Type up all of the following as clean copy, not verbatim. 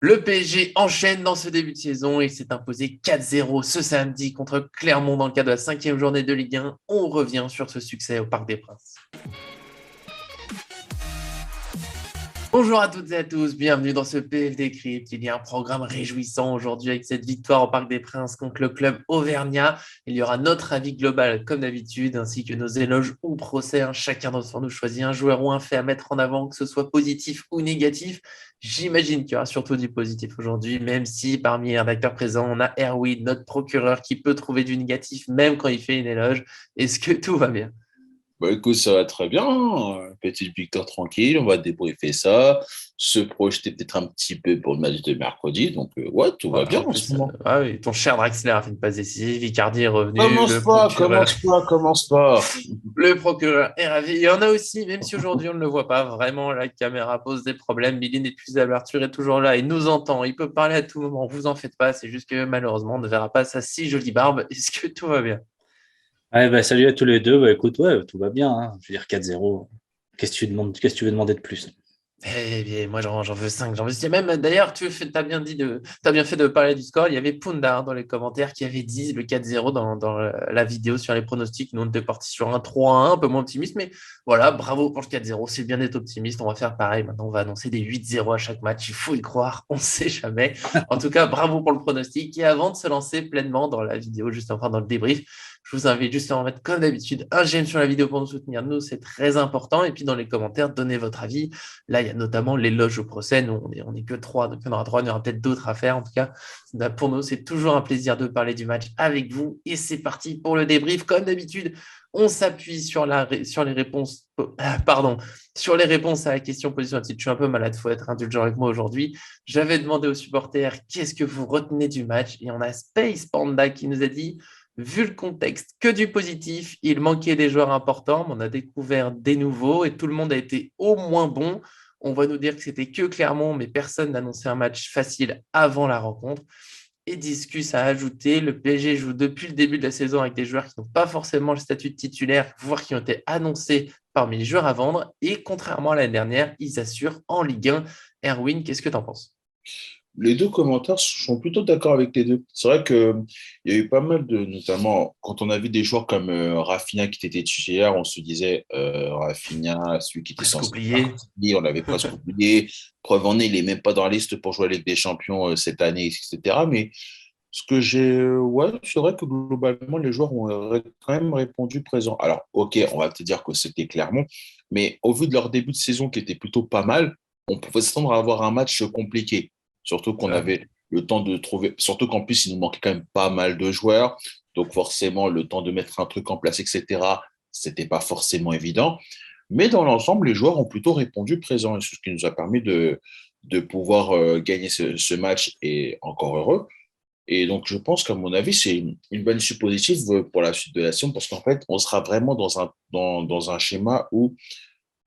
Le PSG enchaîne dans ce début de saison et s'est imposé 4-0 ce samedi contre Clermont dans le cadre de la cinquième journée de Ligue 1. On revient sur ce succès au Parc des Princes. Bonjour à toutes et à tous, bienvenue dans ce PFD Crypt. Il y a un programme réjouissant aujourd'hui avec cette victoire au Parc des Princes contre le club auvergnat. Il y aura notre avis global comme d'habitude, ainsi que nos éloges ou procès. Chacun d'entre nous choisit un joueur ou un fait à mettre en avant, que ce soit positif ou négatif. J'imagine qu'il y aura surtout du positif aujourd'hui, même si parmi les rédacteurs présents, on a Erwin, notre procureur, qui peut trouver du négatif même quand il fait une éloge. Est-ce que tout va bien? Bah écoute, ça va très bien, hein. Petite victoire tranquille, on va débriefer ça, se projeter peut-être un petit peu pour le match de mercredi. Donc, ouais, tout va Voilà, bien en en ce plus, moment. ah oui, ton cher Draxler a fait une passe décisive, Icardi est revenu, Commence pas. le procureur est ravi. Il y en a aussi, même si aujourd'hui on ne le voit pas, vraiment la caméra pose des problèmes. Billy n'est plus à l'ouverture, est toujours là, il nous entend, il peut parler à tout moment, vous en faites pas, c'est juste que malheureusement on ne verra pas sa si jolie barbe. Est-ce que tout va bien? Ouais, salut à tous les deux. Écoute, ouais, tout va bien, hein. Je veux dire 4-0. Qu'est-ce que tu demandes, qu'est-ce que tu veux demander de plus? Eh bien, moi j'en veux 5, j'en veux 6. Même d'ailleurs, t'as bien t'as bien fait de parler du score. Il y avait Pundar dans les commentaires qui avait dit le 4-0 dans la vidéo sur les pronostics. Nous on était partis sur un 3-1, un peu moins optimiste, mais voilà, bravo pour le 4-0. C'est bien d'être optimiste. On va faire pareil. Maintenant, on va annoncer des 8-0 à chaque match. Il faut y croire, on ne sait jamais. En tout cas, bravo pour le pronostic. Et avant de se lancer pleinement dans la vidéo, juste enfin dans le débrief, je vous invite juste à en mettre comme d'habitude un j'aime sur la vidéo pour nous soutenir. Nous, c'est très important. Et puis dans les commentaires, donnez votre avis. Là, il y a notamment l'éloge au procès. Nous, on est que trois, donc il y en aura trois, il y aura peut-être d'autres à faire. En tout cas, pour nous, c'est toujours un plaisir de parler du match avec vous. Et c'est parti pour le débrief. Comme d'habitude, on s'appuie sur les réponses, pardon, sur les réponses à la question position. Je suis un peu malade, il faut être indulgent avec moi aujourd'hui. J'avais demandé aux supporters qu'est-ce que vous retenez du match et on a Space Panda qui nous a dit vu le contexte, que du positif. Il manquait des joueurs importants, mais on a découvert des nouveaux et tout le monde a été au moins bon. On va nous dire que c'était que Clermont, mais personne n'annonçait un match facile avant la rencontre. Et Discus a ajouté, le PSG joue depuis le début de la saison avec des joueurs qui n'ont pas forcément le statut de titulaire, voire qui ont été annoncés parmi les joueurs à vendre. Et contrairement à l'année dernière, ils assurent en Ligue 1. Erwin, qu'est-ce que tu en penses? Les deux commentaires sont plutôt d'accord avec les deux. C'est vrai que il y a eu pas mal de, notamment quand on a vu des joueurs comme Rafinha qui était titulaire, on se disait Rafinha, celui qui était Presque censé oublié. partir, on l'avait presque oublié. Preuve en est, il est même pas dans la liste pour jouer avec des champions cette année, etc. Mais ce que ouais, c'est vrai que globalement, les joueurs ont quand même répondu présent. Alors, ok, on va te dire que c'était Clermont, mais au vu de leur début de saison qui était plutôt pas mal, on pouvait s'attendre à avoir un match compliqué. Surtout qu'on Ouais. avait le temps de trouver, surtout qu'en plus, il nous manquait quand même pas mal de joueurs. Donc, forcément, le temps de mettre un truc en place, etc., c'était pas forcément évident. Mais dans l'ensemble, les joueurs ont plutôt répondu présent. Et c'est ce qui nous a permis de pouvoir gagner ce match et encore heureux. Et donc, je pense qu'à mon avis, c'est une bonne issue positive pour la suite de la saison parce qu'en fait, on sera vraiment dans un schéma où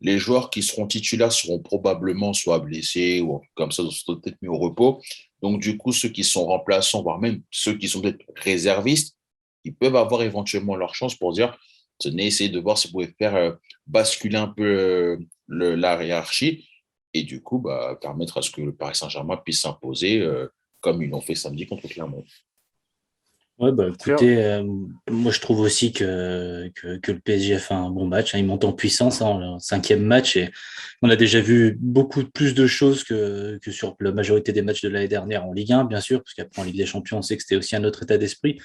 les joueurs qui seront titulaires seront probablement soit blessés ou comme ça, seront peut-être mis au repos. Donc, du coup, ceux qui sont remplaçants, voire même ceux qui sont peut-être réservistes, ils peuvent avoir éventuellement leur chance pour dire, tenez, essayez de voir si vous pouvez faire basculer un peu la hiérarchie et du coup, bah, permettre à ce que le Paris Saint-Germain puisse s'imposer comme ils l'ont fait samedi contre Clermont. Ouais, Sûr. écoutez, moi je trouve aussi que le PSG a fait un bon match, hein. Il monte en puissance, hein, le cinquième match, et on a déjà vu beaucoup plus de choses que sur la majorité des matchs de l'année dernière en Ligue 1, bien sûr, parce qu'après en Ligue des Champions, on sait que c'était aussi un autre état d'esprit.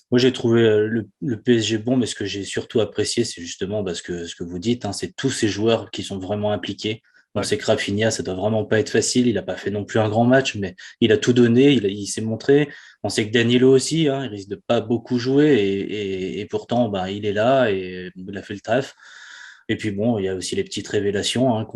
Moi, j'ai trouvé le PSG bon, mais ce que j'ai surtout apprécié, c'est justement ce que vous dites, hein, c'est tous ces joueurs qui sont vraiment impliqués. On Ouais. sait que Rafinha, ça doit vraiment pas être facile. Il n'a pas fait non plus un grand match, mais il a tout donné, il s'est montré. On sait que Danilo aussi, hein, il risque de pas beaucoup jouer, et pourtant, bah, il est là et il a fait le taf. Et puis bon, il y a aussi les petites révélations, hein,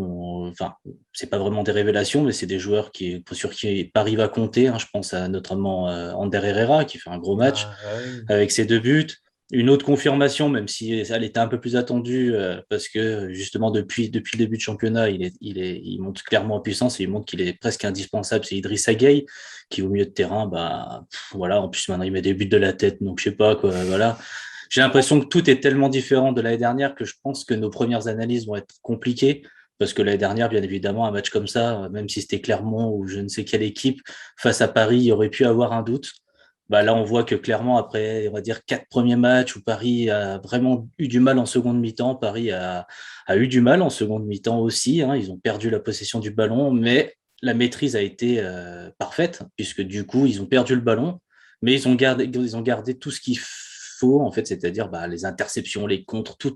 enfin, c'est pas vraiment des révélations, mais c'est des joueurs sur qui Paris va compter, hein. Je pense à notamment Ander Herrera qui fait un gros match Ah, oui. avec ses deux buts. Une autre confirmation, même si elle était un peu plus attendue, parce que justement depuis le début de championnat, il monte clairement en puissance et il montre qu'il est presque indispensable. C'est Idrissa Gueye qui au milieu de terrain, bah voilà. En plus maintenant il met des buts de la tête, donc je sais pas quoi. Voilà. J'ai l'impression que tout est tellement différent de l'année dernière que je pense que nos premières analyses vont être compliquées parce que l'année dernière, bien évidemment, un match comme ça, même si c'était Clermont ou je ne sais quelle équipe, face à Paris, il y aurait pu avoir un doute. Bah là, on voit que clairement, après, on va dire, 4 premiers matchs où Paris a vraiment eu du mal en seconde mi-temps, Paris a eu du mal en seconde mi-temps aussi, hein. Ils ont perdu la possession du ballon, mais la maîtrise a été parfaite, puisque du coup, ils ont perdu le ballon, mais ils ont gardé tout ce qu'il faut, en fait, c'est-à-dire les interceptions, les contres, tout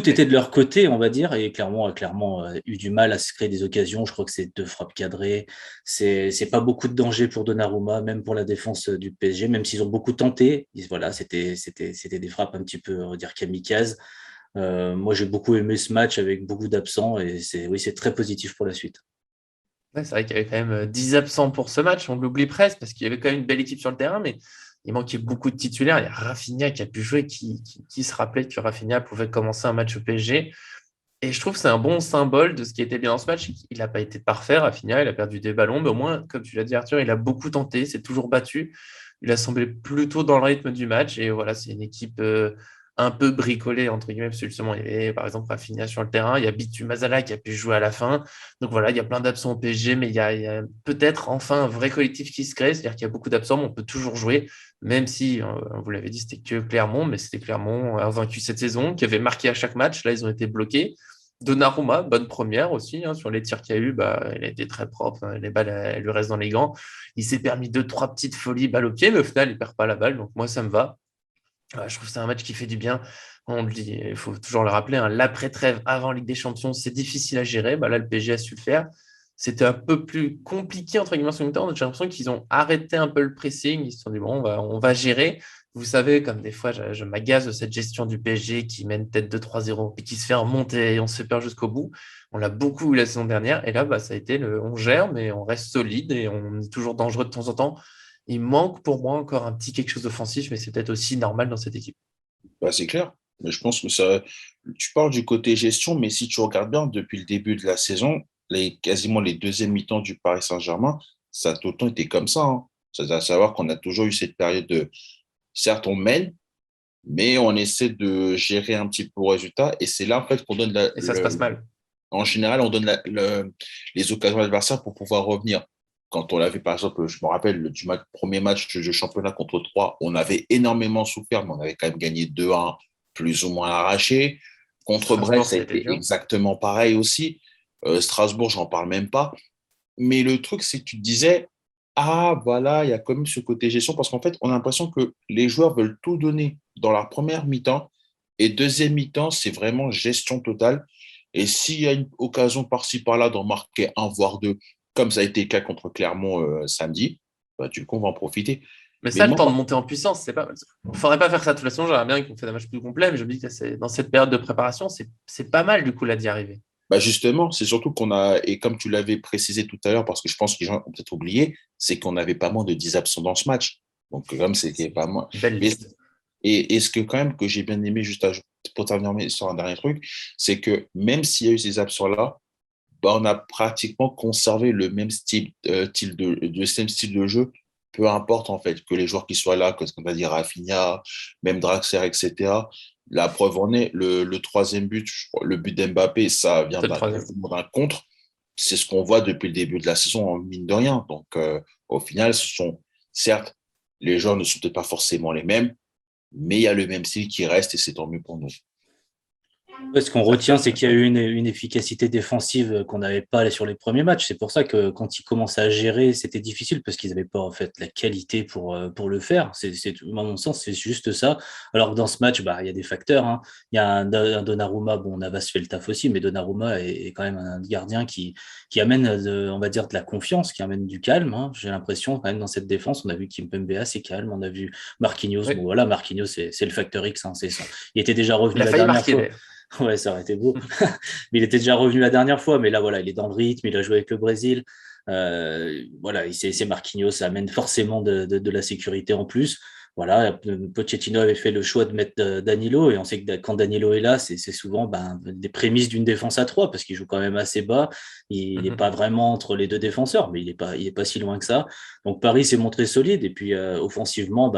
était de leur côté, on va dire, et clairement eu du mal à se créer des occasions. Je crois que c'est 2 frappes cadrées. C'est pas beaucoup de danger pour Donnarumma, même pour la défense du PSG, même s'ils ont beaucoup tenté. Voilà, c'était des frappes un petit peu, on va dire, kamikazes. Moi, j'ai beaucoup aimé ce match avec beaucoup d'absents, et oui, c'est très positif pour la suite. Ouais, c'est vrai qu'il y avait quand même 10 absents pour ce match, on l'oublie presque, parce qu'il y avait quand même une belle équipe sur le terrain, mais il manquait beaucoup de titulaires. Il y a Rafinha qui a pu jouer, qui se rappelait que Rafinha pouvait commencer un match au PSG. Et je trouve que c'est un bon symbole de ce qui était bien dans ce match. Il n'a pas été parfait, Rafinha, il a perdu des ballons, mais au moins, comme tu l'as dit, Arthur, il a beaucoup tenté, s'est toujours battu. Il a semblé plutôt dans le rythme du match. Et voilà, c'est une équipe un peu bricolée, entre guillemets, parce que justement, il y avait par exemple Rafinha sur le terrain, il y a Bitu Mazala qui a pu jouer à la fin. Donc voilà, il y a plein d'absents au PSG, mais il y a peut-être enfin un vrai collectif qui se crée, c'est-à-dire qu'il y a beaucoup d'absents, mais on peut toujours jouer, même si, vous l'avez dit, c'était que Clermont, mais c'était Clermont vaincu cette saison, qui avait marqué à chaque match. Là, ils ont été bloqués. Donnarumma, bonne première aussi, hein, sur les tirs qu'il y a eu, il a été très propre, hein, les balles, elles lui restent dans les gants. Il s'est permis 2, 3 petites folies, balle au pied, mais au final, il ne perd pas la balle, donc moi, ça me va. Je trouve que c'est un match qui fait du bien. On le dit, il faut toujours le rappeler, hein, l'après-trêve avant Ligue des Champions, c'est difficile à gérer. Là, le PSG a su le faire. C'était un peu plus compliqué, entre guillemets, en second temps. J'ai l'impression qu'ils ont arrêté un peu le pressing. Ils se sont dit, bon, on va gérer. Vous savez, comme des fois, je m'agace de cette gestion du PSG qui mène peut-être 2-3-0 et qui se fait remonter et on se fait peur jusqu'au bout. On l'a beaucoup eu la saison dernière. Et là, ça a été on gère, mais on reste solide et on est toujours dangereux de temps en temps. Il manque pour moi encore un petit quelque chose d'offensif, mais c'est peut-être aussi normal dans cette équipe. Bah, c'est clair. Mais je pense que ça. Tu parles du côté gestion, mais si tu regardes bien, depuis le début de la saison, quasiment les deuxièmes mi-temps du Paris Saint-Germain, ça a tout le temps été comme ça, hein. C'est à savoir qu'on a toujours eu cette période de. Certes, on mène, mais on essaie de gérer un petit peu le résultat. Et c'est là, en fait, qu'on donne Et ça se passe mal. en général, on donne les occasions à l'adversaire pour pouvoir revenir. Quand on l'avait, par exemple, je me rappelle premier match de championnat contre 3, on avait énormément souffert, mais on avait quand même gagné 2-1, plus ou moins arraché. Contre Brest, Strasbourg, ça a ça a été été dur. exactement pareil aussi. Strasbourg, j'en parle même pas. Mais le truc, c'est que tu te disais, ah, voilà, il y a quand même ce côté gestion, parce qu'en fait, on a l'impression que les joueurs veulent tout donner dans leur première mi-temps, et deuxième mi-temps, c'est vraiment gestion totale. Et s'il y a une occasion par-ci, par-là d'en marquer un, voire deux, comme ça a été le cas contre Clermont samedi, bah, du coup, on va en profiter. Mais Mais ça, le moi, temps de monter en puissance, c'est pas. Il ne faudrait pas faire ça toute la saison. J'aimerais bien qu'on fasse un match plus complet, mais je me dis que dans cette période de préparation, c'est pas mal du coup là d'y arriver. bah justement, c'est surtout qu'on a, et comme tu l'avais précisé tout à l'heure, parce que je pense que les gens ont peut-être oublié, c'est qu'on n'avait pas moins de 10 absents dans ce match. Donc, comme c'était pas moins. Belle Mais liste. et ce que quand même que j'ai bien aimé, juste pour terminer sur un dernier truc, c'est que même s'il y a eu ces absents-là, bah, on a pratiquement conservé le même même style de jeu, peu importe en fait que les joueurs qui soient là, comme on va dire Rafinha, même Draxler, etc. La preuve en est, le troisième but, le but d'Mbappé, ça vient C'est le troisième. d'un contre. C'est ce qu'on voit depuis le début de la saison, en mine de rien. Donc, au final, certes, les joueurs ne sont peut-être pas forcément les mêmes, mais il y a le même style qui reste et c'est tant mieux pour nous. Ce qu'on retient, c'est qu'il y a eu une efficacité défensive qu'on n'avait pas sur les premiers matchs. C'est pour ça que quand ils commençaient à gérer, c'était difficile parce qu'ils n'avaient pas en fait la qualité pour le faire. À mon sens, c'est juste ça. Alors que dans ce match, il y a des facteurs, hein. Il y a un Donnarumma, bon, Navas fait le taf aussi, mais Donnarumma est quand même un gardien qui amène, on va dire, de la confiance, qui amène du calme, hein. J'ai l'impression quand même dans cette défense, on a vu Kimpembe assez calme, on a vu Marquinhos. Bon Oui. voilà, Marquinhos, c'est le facteur X, hein, il était déjà revenu Il a la failli dernière marquer fois. d'ailleurs. Ouais, ça aurait été beau. Mais il était déjà revenu la dernière fois. Mais là, voilà, il est dans le rythme. Il a joué avec le Brésil. Voilà, c'est Marquinhos. Ça amène forcément de la sécurité en plus. voilà, Pochettino avait fait le choix de mettre Danilo, et on sait que quand Danilo est là, c'est souvent des prémices d'une défense à 3 parce qu'il joue quand même assez bas. Il n'est pas vraiment entre les deux défenseurs, mais il est pas si loin que ça. Donc Paris s'est montré solide, et puis offensivement,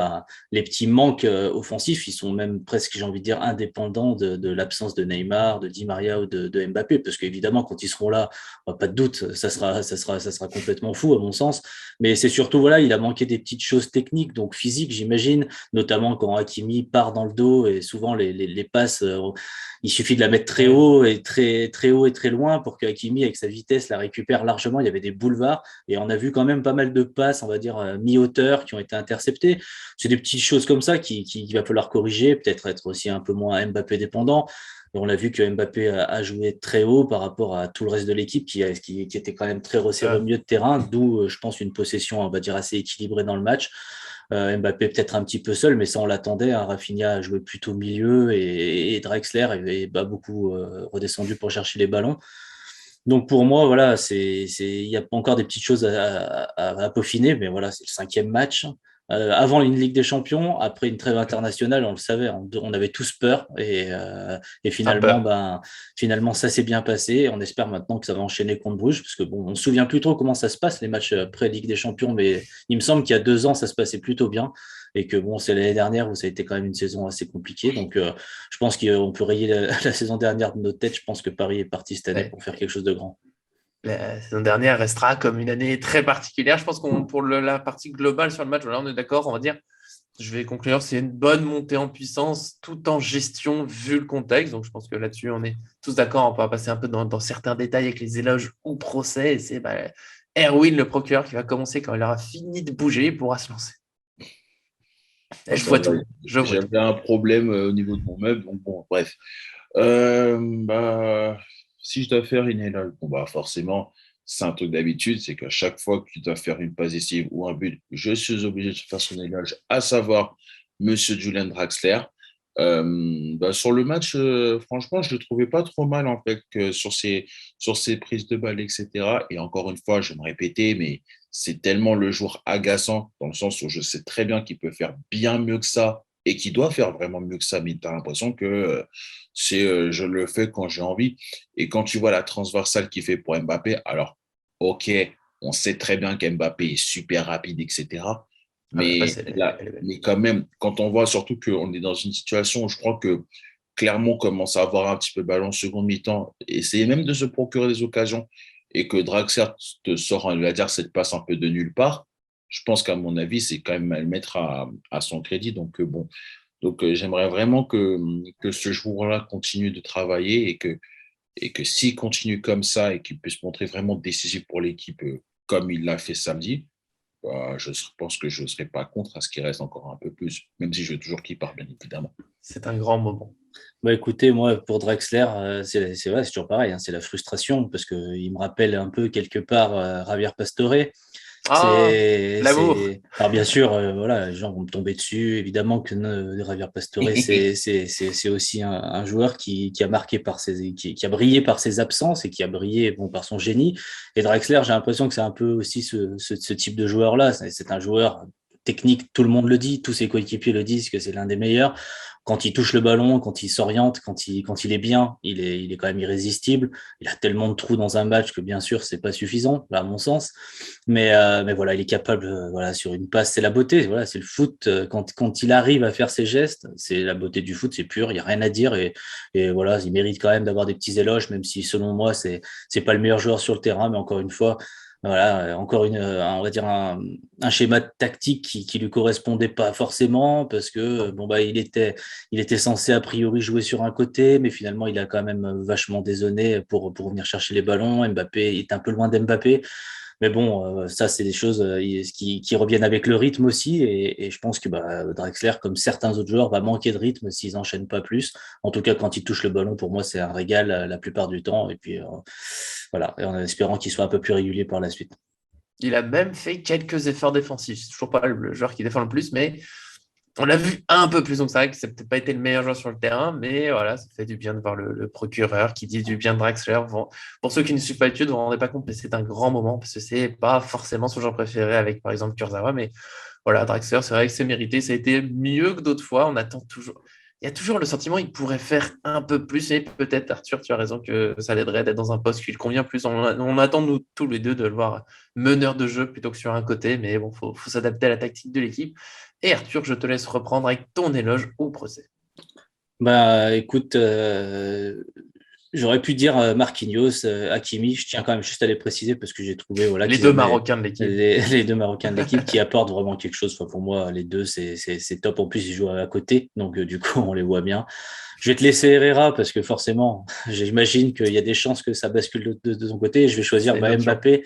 les petits manques offensifs, ils sont même presque, j'ai envie de dire, indépendants de l'absence de Neymar, de Di Maria ou de Mbappé, parce qu'évidemment, quand ils seront là, pas de doute, ça sera complètement fou à mon sens. Mais c'est surtout, voilà, il a manqué des petites choses techniques, donc physiques, j'imagine, notamment quand Hakimi part dans le dos, et souvent les passes, il suffit de la mettre très haut et très haut et très loin pour que Hakimi, avec sa vitesse, la récupère largement. Il y avait des boulevards, et on a vu quand même pas mal de passes, on va dire, mi-hauteur, qui ont été interceptées. C'est des petites choses comme ça qu'il va falloir corriger, peut-être être aussi un peu moins Mbappé dépendant. On a vu que Mbappé a joué très haut par rapport à tout le reste de l'équipe qui était quand même très resserré au milieu de terrain, d'où, je pense, une possession, on va dire, assez équilibrée dans le match. Mbappé peut-être un petit peu seul, mais ça on l'attendait, hein. Rafinha a joué plutôt milieu, et Drexler est beaucoup redescendu pour chercher les ballons. Donc pour moi, voilà, il y a encore des petites choses à peaufiner, mais voilà, c'est le 5e match. Avant une Ligue des Champions, après une trêve internationale, on le savait, on avait tous peur, et finalement ça s'est bien passé. On espère maintenant que ça va enchaîner contre Bruges, parce que bon, on se souvient plus trop comment ça se passe les matchs après Ligue des Champions, mais il me semble qu'il y a 2 ans ça se passait plutôt bien, et que bon, c'est l'année dernière où ça a été quand même une saison assez compliquée. Donc je pense qu'on peut rayer la saison dernière de nos têtes. Je pense que Paris est parti cette année pour faire quelque chose de grand. La saison dernière restera comme une année très particulière. Je pense qu'on pour la partie globale sur le match, voilà, on est d'accord, on va dire, je vais conclure, c'est une bonne montée en puissance tout en gestion vu le contexte. Donc je pense que là-dessus, on est tous d'accord. On peut passer un peu dans certains détails avec les éloges ou procès. Et c'est Erwin, le procureur, qui va commencer quand il aura fini de bouger, il pourra se lancer. Et je vois tout. J'avais un problème au niveau de mon meuble, donc bon, bref. Si je dois faire une éloge, forcément, c'est un truc d'habitude, c'est qu'à chaque fois que tu dois faire une passe décisive ou un but, je suis obligé de faire son éloge, à savoir Monsieur Julian Draxler. Sur le match, franchement, je ne le trouvais pas trop mal en fait sur ses prises de balles, etc. Et encore une fois, je vais me répéter, mais c'est tellement le joueur agaçant dans le sens où je sais très bien qu'il peut faire bien mieux que ça et qu'il doit faire vraiment mieux que ça, mais tu as l'impression que je le fais quand j'ai envie. Et quand tu vois la transversale qu'il fait pour Mbappé, alors, ok, on sait très bien qu'Mbappé est super rapide, etc. Mais quand même, quand on voit surtout qu'on est dans une situation où je crois que Clermont commence à avoir un petit peu de ballon en seconde mi-temps, essayer même de se procurer des occasions, et que Draxler te sort, on va dire, cette passe un peu de nulle part, je pense qu'à mon avis, c'est quand même à le mettre à son crédit. Donc, j'aimerais vraiment que ce joueur-là continue de travailler, et que s'il continue comme ça et qu'il puisse se montrer vraiment décisif pour l'équipe comme il l'a fait samedi, je pense que je ne serais pas contre à ce qu'il reste encore un peu plus, même si je veux toujours qu'il parte, bien évidemment. C'est un grand moment. Écoutez, moi, pour Drexler, c'est vrai, c'est toujours pareil, hein, c'est la frustration, parce qu'il me rappelle un peu quelque part Javier Pastore. L'amour. Alors bien sûr, voilà, les gens vont me tomber dessus. Évidemment que Javier Pastore, c'est aussi un joueur qui a marqué qui a brillé par ses absences, et qui a brillé par son génie. Et Drexler, j'ai l'impression que c'est un peu aussi ce type de joueur-là. C'est un joueur technique, tout le monde le dit, tous ses coéquipiers le disent que c'est l'un des meilleurs. Quand il touche le ballon, quand il s'oriente, quand il est bien, il est quand même irrésistible. Il a tellement de trous dans un match que bien sûr c'est pas suffisant, à mon sens. Mais voilà, il est capable, voilà, sur une passe, c'est la beauté, voilà, c'est le foot. Quand il arrive à faire ses gestes, c'est la beauté du foot, c'est pur, il y a rien à dire, et voilà, il mérite quand même d'avoir des petits éloges, même si selon moi c'est pas le meilleur joueur sur le terrain, mais encore une fois. Voilà, encore on va dire un schéma tactique qui lui correspondait pas forcément, parce que il était censé a priori jouer sur un côté, mais finalement il a quand même vachement dézonné pour venir chercher les ballons. Mbappé est un peu loin d'Mbappé. Mais bon, ça, c'est des choses qui reviennent avec le rythme aussi. Et je pense que Drexler, comme certains autres joueurs, va manquer de rythme s'ils n'enchaînent pas plus. En tout cas, quand il touche le ballon, pour moi, c'est un régal la plupart du temps. Et puis, voilà, et en espérant qu'il soit un peu plus régulier par la suite. Il a même fait quelques efforts défensifs. C'est toujours pas le joueur qui défend le plus, mais on l'a vu un peu plus. Donc c'est vrai que ça n'a peut-être pas été le meilleur joueur sur le terrain, mais voilà, ça fait du bien de voir le procureur qui dit du bien de Draxler. Pour ceux qui ne suivent pas l'étude, vous ne vous rendez pas compte, mais c'est un grand moment, parce que c'est pas forcément son joueur préféré avec, par exemple, Kurzawa, mais voilà, Draxler, c'est vrai que c'est mérité. Ça a été mieux que d'autres fois. On attend toujours. Il y a toujours le sentiment qu'il pourrait faire un peu plus. Et peut-être, Arthur, tu as raison que ça l'aiderait d'être dans un poste qui lui convient plus. On attend, nous, tous les deux, de le voir meneur de jeu plutôt que sur un côté. Mais bon, faut s'adapter à la tactique de l'équipe. Et Arthur, je te laisse reprendre avec ton éloge au procès. Bah, écoute, j'aurais pu dire Marquinhos, Hakimi. Je tiens quand même juste à les préciser parce que j'ai trouvé voilà, Les qu'ils deux avaient Marocains de l'équipe. les deux Marocains de l'équipe qui apportent vraiment quelque chose. Enfin, pour moi, les deux, c'est top. En plus, ils jouent à côté. Donc, du coup, on les voit bien. Je vais te laisser Herrera parce que forcément, j'imagine qu'il y a des chances que ça bascule de ton côté. Je vais choisir C'est notre Mbappé.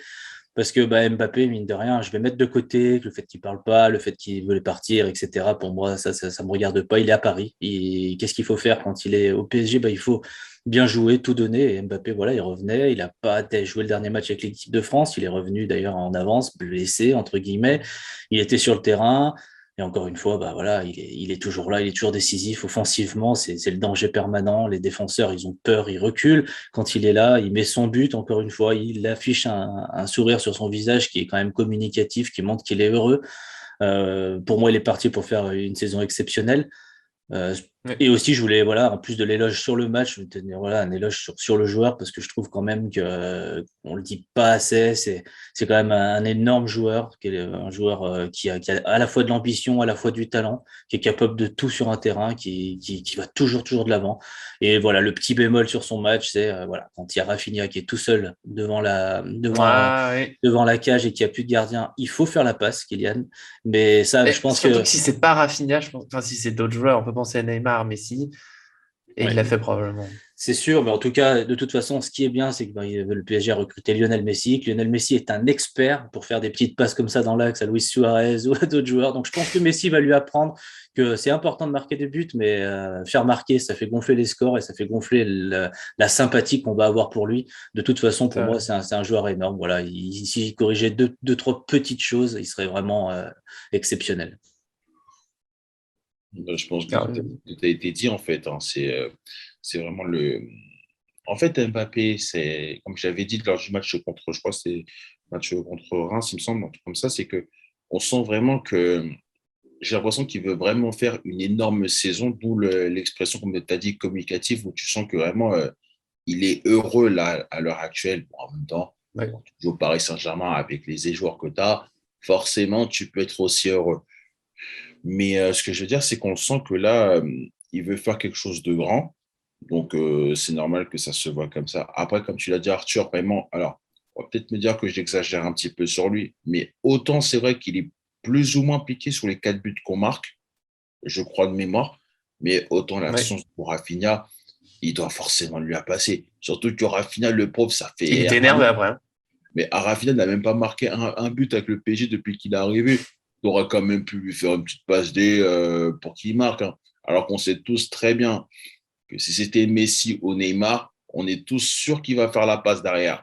Parce que Mbappé, mine de rien, je vais mettre de côté le fait qu'il parle pas, le fait qu'il veut partir, etc. Pour moi, ça me regarde pas. Il est à Paris. Qu'est-ce qu'il faut faire quand il est au PSG? Il faut bien jouer, tout donner. Et Mbappé, voilà, il revenait. Il a pas joué le dernier match avec l'équipe de France. Il est revenu d'ailleurs en avance, blessé, entre guillemets. Il était sur le terrain. Et encore une fois, voilà, il est toujours là, il est toujours décisif offensivement. C'est le danger permanent. Les défenseurs, ils ont peur, ils reculent. Quand il est là, il met son but, encore une fois, il affiche un sourire sur son visage qui est quand même communicatif, qui montre qu'il est heureux. Pour moi, il est parti pour faire une saison exceptionnelle. Et aussi, je voulais, voilà, en plus de l'éloge sur le match, je voulais tenir voilà, un éloge sur le joueur parce que je trouve quand même qu'on le dit pas assez. C'est quand même un énorme joueur, qui est un joueur qui a à la fois de l'ambition, à la fois du talent, qui est capable de tout sur un terrain, qui va toujours de l'avant. Et voilà, le petit bémol sur son match, c'est voilà, quand il y a Rafinha qui est tout seul Ouais. devant la cage et qu'il n'y a plus de gardien, il faut faire la passe, Kylian. Mais ça, je Mais pense surtout que que si c'est pas Rafinha, je pense, enfin, si c'est d'autres joueurs, on peut penser à Neymar, Messi, et il l'a ouais, fait probablement. c'est sûr, mais en tout cas, de toute façon, ce qui est bien, c'est que le PSG a recruté Lionel Messi, que Lionel Messi est un expert pour faire des petites passes comme ça dans l'axe à Luis Suarez ou à d'autres joueurs. Donc, je pense que Messi va lui apprendre que c'est important de marquer des buts, mais faire marquer, ça fait gonfler les scores et ça fait gonfler la sympathie qu'on va avoir pour lui. De toute façon, pour moi, c'est un joueur énorme. Voilà, s'il corrigeait deux, trois petites choses, il serait vraiment exceptionnel. Je pense que Ah, tout a été dit en fait, hein. C'est vraiment le. En fait, Mbappé, c'est comme j'avais dit lors du match contre, je crois, que c'est match contre Reims, il me semble, un truc comme ça, c'est que on sent vraiment que j'ai l'impression qu'il veut vraiment faire une énorme saison, d'où l'expression, comme tu as dit, communicative, où tu sens que vraiment il est heureux là à l'heure actuelle. Bon, en même temps, ouais. quand tu joues au Paris Saint-Germain avec les joueurs que tu as, forcément, tu peux être aussi heureux. Mais ce que je veux dire, c'est qu'on sent que là, il veut faire quelque chose de grand. Donc, c'est normal que ça se voit comme ça. Après, comme tu l'as dit, Arthur, vraiment, alors, on va peut-être me dire que j'exagère un petit peu sur lui, mais autant c'est vrai qu'il est plus ou moins piqué sur les 4 buts qu'on marque, je crois de mémoire, mais autant Ouais. l'absence pour Rafinha, il doit forcément lui la passer. Surtout que Rafinha, le pauvre, ça Il fait était un énervé an. après. Hein. Mais Rafinha n'a même pas marqué un but avec le PSG depuis qu'il est arrivé. Tu aurais quand même pu lui faire une petite passe D pour qu'il marque, hein. Alors qu'on sait tous très bien que si c'était Messi ou Neymar, on est tous sûrs qu'il va faire la passe derrière.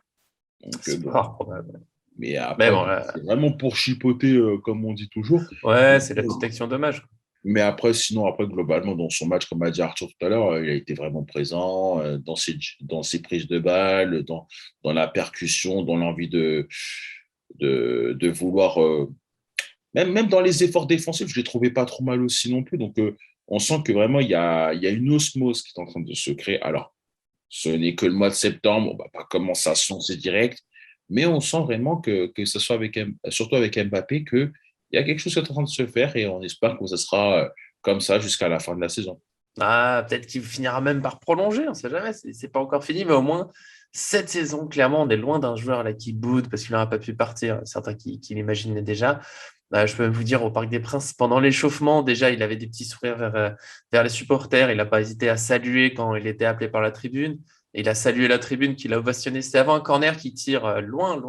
Donc, C'est bon. fort probable. Mais Mais après, bon, c'est vraiment pour chipoter, comme on dit toujours. ouais, c'est la petite action dommage. Mais après, sinon, après, globalement, dans son match, comme a dit Arthur tout à l'heure, il a été vraiment présent dans ses prises de balles, dans la percussion, dans l'envie de vouloir. Même dans les efforts défensifs, je ne les trouvais pas trop mal aussi non plus. Donc, on sent que vraiment, il y a une osmose qui est en train de se créer. Alors, ce n'est que le mois de septembre, on ne va pas commencer à se lancer direct, mais on sent vraiment que ce soit surtout avec Mbappé, qu'il y a quelque chose qui est en train de se faire et on espère que ça sera comme ça jusqu'à la fin de la saison. Ah, peut-être qu'il finira même par prolonger, on ne sait jamais, c'est pas encore fini, mais au moins, cette saison, clairement, on est loin d'un joueur là qui boude parce qu'il n'aura pas pu partir, certains qui l'imaginaient déjà. Je peux même vous dire, au Parc des Princes, pendant l'échauffement, déjà, il avait des petits sourires vers les supporters. Il n'a pas hésité à saluer quand il était appelé par la tribune. Il a salué la tribune qu'il a ovationné. C'était avant un corner qui tire loin,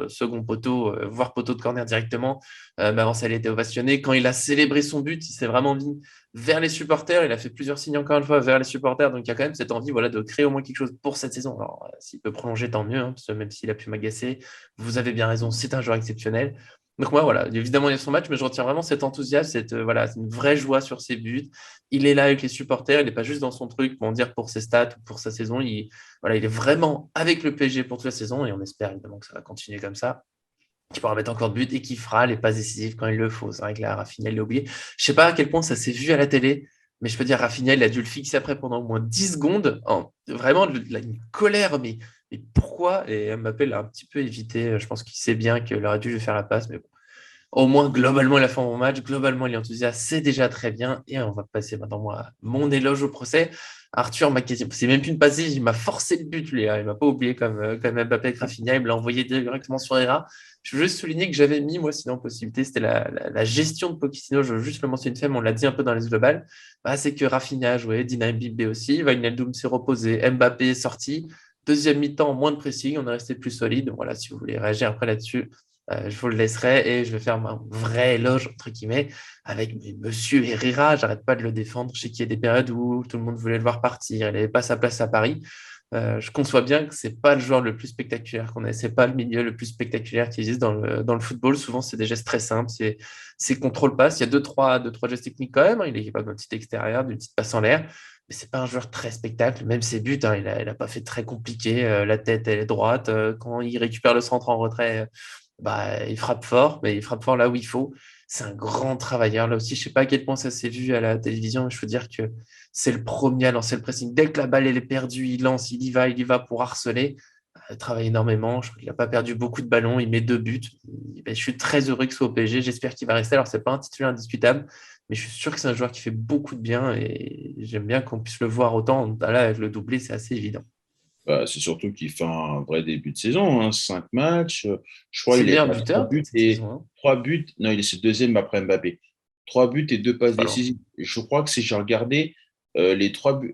second poteau, voire poteau de corner directement. Mais avant ça, il a été ovationné. Quand il a célébré son but, il s'est vraiment mis vers les supporters. Il a fait plusieurs signes, encore une fois, vers les supporters. Donc, il y a quand même cette envie voilà, de créer au moins quelque chose pour cette saison. Alors, s'il peut prolonger, tant mieux, hein, parce que même s'il a pu m'agacer, vous avez bien raison, c'est un joueur exceptionnel. Donc moi, voilà, évidemment, il y a son match, mais je retiens vraiment cet enthousiasme, voilà, une vraie joie sur ses buts. Il est là avec les supporters, il n'est pas juste dans son truc pour en dire pour ses stats ou pour sa saison. Voilà, il est vraiment avec le PSG pour toute la saison et on espère évidemment que ça va continuer comme ça. qui pourra mettre encore de but et qui fera les passes décisives quand il le faut. C'est vrai que là, Rafinha, il l'a oublié. Je sais pas à quel point ça s'est vu à la télé, mais je peux dire, Rafinha, il a dû le fixer après pendant au moins 10 secondes. Vraiment, une colère, mais pourquoi? Et Mbappé l'a un petit peu évité. Je pense qu'il sait bien qu'il aurait dû lui faire la passe, mais bon. Au moins, globalement, il a fait un bon match. Globalement, il est enthousiaste. C'est déjà très bien. Et on va passer maintenant, moi, à mon éloge au procès. Arthur m'a quasi... C'est même plus une passe, il m'a forcé le but, lui. Hein. Il m'a pas oublié comme Mbappé avec Rafinha. Il me l'a envoyé directement sur Herrera. Je veux juste souligner que j'avais mis, moi, sinon, possibilité, c'était la gestion de Pochettino. Je veux juste le mentionner une fois, mais on l'a dit un peu dans les globales. Bah, c'est que Rafinha a joué, Dina Mbimbe aussi. Wijnaldum s'est reposé. Mbappé est sorti. Deuxième mi-temps, moins de pressing. On est resté plus solide. Voilà, si vous voulez réagir après là-dessus. Je vous le laisserai et je vais faire un vrai éloge, entre guillemets, avec Monsieur Herrera. J'arrête pas de le défendre. Je sais qu'il y a des périodes où tout le monde voulait le voir partir. Il n'avait pas sa place à Paris. Je conçois bien que c'est pas le joueur le plus spectaculaire qu'on ait. C'est pas le milieu le plus spectaculaire qui existe dans le football. Souvent, c'est des gestes très simples. C'est contrôle-passe. Il y a deux, trois gestes techniques quand même. Hein. Il est capable d'un petit extérieur, d'une petite passe en l'air. Mais c'est pas un joueur très spectacle. Même ses buts, hein, il a pas fait très compliqué. La tête, elle est droite. Quand il récupère le centre en retrait, bah, il frappe fort, mais il frappe fort là où il faut. C'est un grand travailleur. Là aussi, je ne sais pas à quel point ça s'est vu à la télévision, mais je peux dire que c'est le premier à lancer le pressing. Dès que la balle elle est perdue, il lance, il y va pour harceler. Il travaille énormément. Je crois qu'il n'a pas perdu beaucoup de ballons. Il met 2 buts. Je suis très heureux qu'il soit au PSG. J'espère qu'il va rester. Alors, ce n'est pas un titulaire indiscutable, mais je suis sûr que c'est un joueur qui fait beaucoup de bien et j'aime bien qu'on puisse le voir autant. Là, avec le doublé, c'est assez évident. Bah, c'est surtout qu'il fait un vrai début de saison, hein, 5 matchs. Je crois C'est le qu'il est meilleur à trois buteur buts cette et saison. Hein. 3 buts. Non, il est le deuxième après Mbappé. 3 buts et 2 passes Pas loin. décisives. Je crois que si j'ai regardé les 3 buts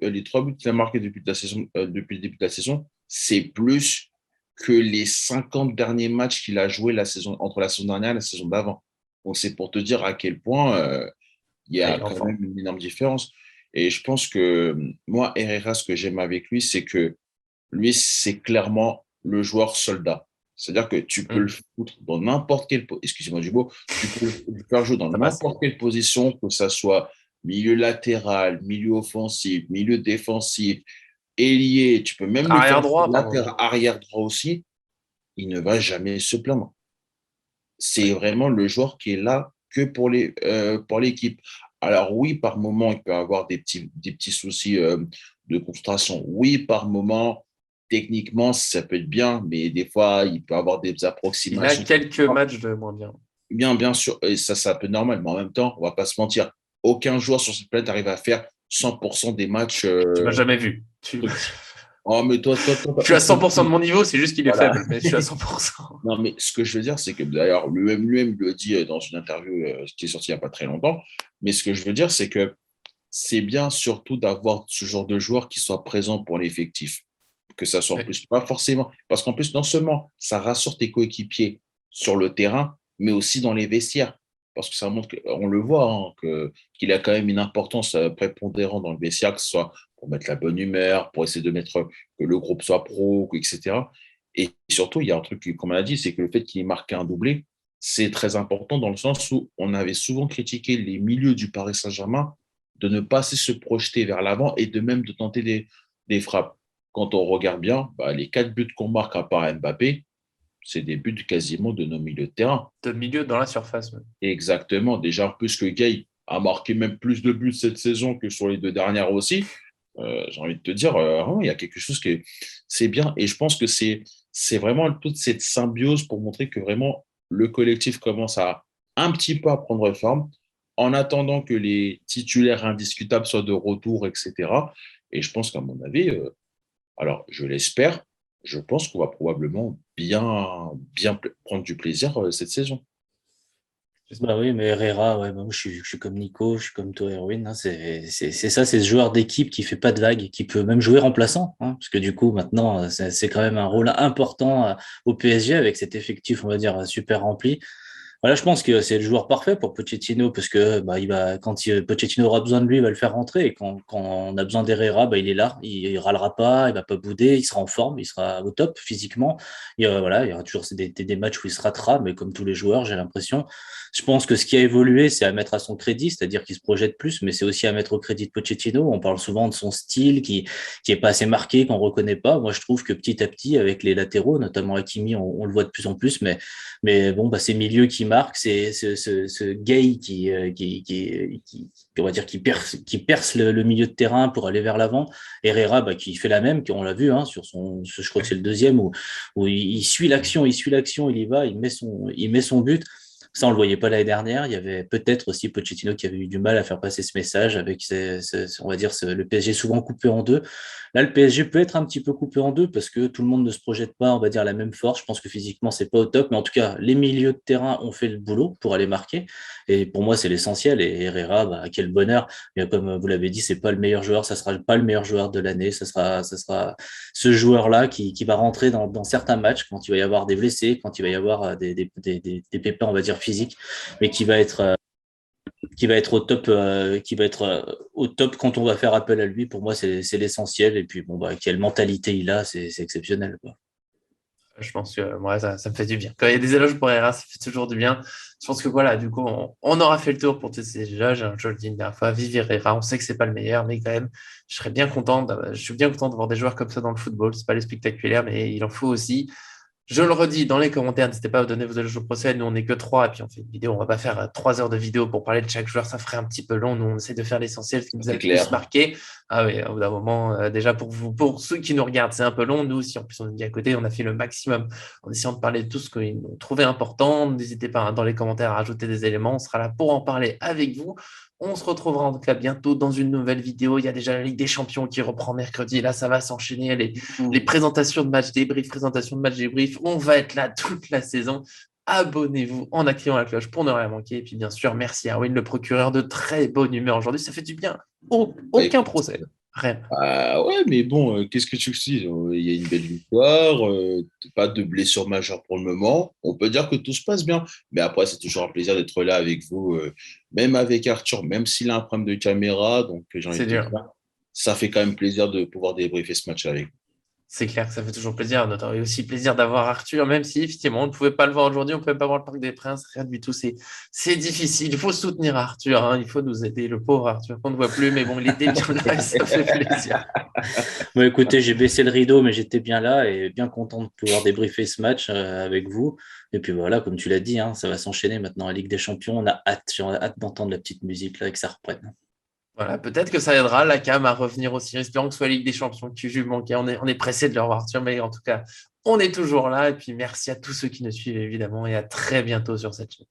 qu'il a marqués depuis, la saison, depuis le début de la saison, c'est plus que les 50 derniers matchs qu'il a joué entre la saison dernière et la saison d'avant. Donc c'est pour te dire à quel point il y Ah, a il est en quand forme. même une énorme différence. Et je pense que moi, Herrera, ce que j'aime avec lui, c'est que lui, c'est clairement le joueur soldat. C'est-à-dire que tu peux le Hum, foutre dans n'importe quelle excusez-moi du mot, tu peux le faire jouer dans Ça passe. n'importe quelle position, que ça soit milieu latéral, milieu offensif, milieu défensif, ailier, tu peux même le Arrière faire droit, pardon. latéral, arrière droit aussi, il ne va jamais se plaindre. C'est vraiment le joueur qui est là que pour l'équipe. Alors oui, par moment, il peut avoir des petits soucis de concentration. Oui, par moment, techniquement, ça peut être bien, mais des fois, il peut avoir des Il a approximations. quelques matchs de moins bien. Bien sûr, et ça peut être normal, mais en même temps, on va pas se mentir. Aucun joueur sur cette planète arrive à faire 100% des matchs. Tu m'as jamais vu. Trucs. Oh, mais toi, Je suis à 100% de mon niveau, c'est juste qu'il est voilà. faible, mais je suis à 100%. Non, mais ce que je veux dire, c'est que d'ailleurs, lui-même le dit dans une interview qui est sortie il n'y a pas très longtemps. Mais ce que je veux dire, c'est que c'est bien surtout d'avoir ce genre de joueurs qui soient présents pour l'effectif. Que ça soit en Ouais. plus, pas forcément. Parce qu'en plus, non seulement ça rassure tes coéquipiers sur le terrain, mais aussi dans les vestiaires. Parce que ça montre, on le voit, hein, qu'il a quand même une importance prépondérante dans le vestiaire, que ce soit pour mettre la bonne humeur, pour essayer de mettre que le groupe soit pro, etc. Et surtout, il y a un truc, comme on a dit, c'est que le fait qu'il ait marqué un doublé, c'est très important dans le sens où on avait souvent critiqué les milieux du Paris Saint-Germain de ne pas assez se projeter vers l'avant et de même de tenter des frappes. Quand on regarde bien, bah, les 4 buts qu'on marque à part Mbappé, c'est des buts quasiment de nos milieux de terrain. De milieu dans la surface. Ouais. Exactement. Déjà, en plus que Gay a marqué même plus de buts cette saison que sur les 2 dernières aussi. J'ai envie de te dire, il y a quelque chose qui c'est bien. Et je pense que c'est vraiment toute cette symbiose pour montrer que vraiment le collectif commence à un petit peu à prendre forme en attendant que les titulaires indiscutables soient de retour, etc. Et je pense qu'à mon avis, alors je l'espère, je pense qu'on va probablement bien prendre du plaisir cette saison. Bah oui, mais Herrera, ouais, bah moi, je suis comme Nico, je suis comme toi, Erwin. Hein, c'est ça, c'est ce joueur d'équipe qui fait pas de vagues, qui peut même jouer remplaçant, hein, parce que du coup, maintenant, c'est quand même un rôle important au PSG avec cet effectif, on va dire, super rempli. Voilà, je pense que c'est le joueur parfait pour Pochettino parce que Pochettino aura besoin de lui, il va le faire rentrer. Et quand on a besoin d'Herrera, il est là, il râlera pas, il va pas bouder, il sera en forme, il sera au top physiquement. Il y aura toujours des matchs où il se ratera, mais comme tous les joueurs, j'ai l'impression. Je pense que ce qui a évolué, c'est à mettre à son crédit, c'est-à-dire qu'il se projette plus, mais c'est aussi à mettre au crédit de Pochettino. On parle souvent de son style qui est pas assez marqué, qu'on reconnaît pas. Moi, je trouve que petit à petit, avec les latéraux, notamment Hakimi, on le voit de plus en plus, mais bon, ces milieux qui marquent, c'est ce Gay on va dire, qui perce le milieu de terrain pour aller vers l'avant. Herrera, qui fait la même, on l'a vu, hein, je crois que c'est le deuxième où il suit l'action, il y va, il met son but. Ça, on le voyait pas l'année dernière. Il y avait peut-être aussi Pochettino qui avait eu du mal à faire passer ce message avec on va dire, le PSG souvent coupé en deux. Là, le PSG peut être un petit peu coupé en deux parce que tout le monde ne se projette pas, on va dire, la même force. Je pense que physiquement, c'est pas au top, mais en tout cas, les milieux de terrain ont fait le boulot pour aller marquer. Et pour moi, c'est l'essentiel. Et Herrera, quel bonheur. Mais comme vous l'avez dit, c'est pas le meilleur joueur. Ça sera pas le meilleur joueur de l'année. Ça sera ce joueur-là qui va rentrer dans certains matchs quand il va y avoir des blessés, quand il va y avoir des pépins, on va dire, physiques, mais qui va être au top, au top quand on va faire appel à lui. Pour moi, c'est l'essentiel. Et puis, quelle mentalité il a, c'est exceptionnel, quoi. Je pense que moi, ça me fait du bien. Quand il y a des éloges pour Herrera, ça fait toujours du bien. Je pense que voilà, du coup, on aura fait le tour pour tous ces éloges. Je le dis une dernière fois, vive Herrera. On sait que c'est pas le meilleur, mais quand même, je suis bien content de voir des joueurs comme ça dans le football. C'est pas les spectaculaires, mais il en faut aussi. Je le redis dans les commentaires, n'hésitez pas à donner vos éloges au procès. Nous, on n'est que trois, et puis on fait une vidéo. On va pas faire 3 heures de vidéo pour parler de chaque joueur, ça ferait un petit peu long. Nous, on essaie de faire l'essentiel, ce qui nous a C'est le plus clair. marqué. Ah oui, au bout d'un moment, déjà pour vous, pour ceux qui nous regardent, c'est un peu long. Nous, si en plus on est dit à côté, on a fait le maximum en essayant de parler de tout ce qu'ils ont trouvé important. N'hésitez pas dans les commentaires à rajouter des éléments. On sera là pour en parler avec vous. On se retrouvera en tout cas bientôt dans une nouvelle vidéo. Il y a déjà la Ligue des Champions qui reprend mercredi. Là, ça va s'enchaîner. Les présentations de match débrief. On va être là toute la saison. Abonnez-vous en activant la cloche pour ne rien manquer. Et puis, bien sûr, merci à Erwin, le procureur, de très bonne humeur aujourd'hui. Ça fait du bien. Aucun procès. Rien. Ah ouais, mais bon, qu'est-ce que tu dis? Il y a une belle victoire, pas de blessure majeure pour le moment. On peut dire que tout se passe bien. Mais après, c'est toujours un plaisir d'être là avec vous, même avec Arthur, même s'il a un problème de caméra. Donc, j'ai envie C'est de te dur. dire, ça fait quand même plaisir de pouvoir débriefer ce match avec vous. C'est clair que ça fait toujours plaisir. On aurait aussi plaisir d'avoir Arthur, même si effectivement on ne pouvait pas le voir aujourd'hui, on ne pouvait pas voir le Parc des Princes, rien du tout. C'est difficile. Il faut soutenir Arthur, hein. Il faut nous aider. Le pauvre Arthur qu'on ne voit plus, mais bon, il était bien là et ça fait plaisir. Écoutez, j'ai baissé le rideau, mais j'étais bien là et bien content de pouvoir débriefer ce match avec vous. Et puis voilà, comme tu l'as dit, hein, ça va s'enchaîner maintenant à Ligue des Champions. J'ai hâte d'entendre la petite musique là et que ça reprenne. Voilà, peut-être que ça aidera la CAM à revenir aussi. Espérons que ce soit la Ligue des Champions que tu juges manquer. On est pressé de le revoir, Arthur, mais en tout cas, on est toujours là. Et puis merci à tous ceux qui nous suivent évidemment et à très bientôt sur cette chaîne.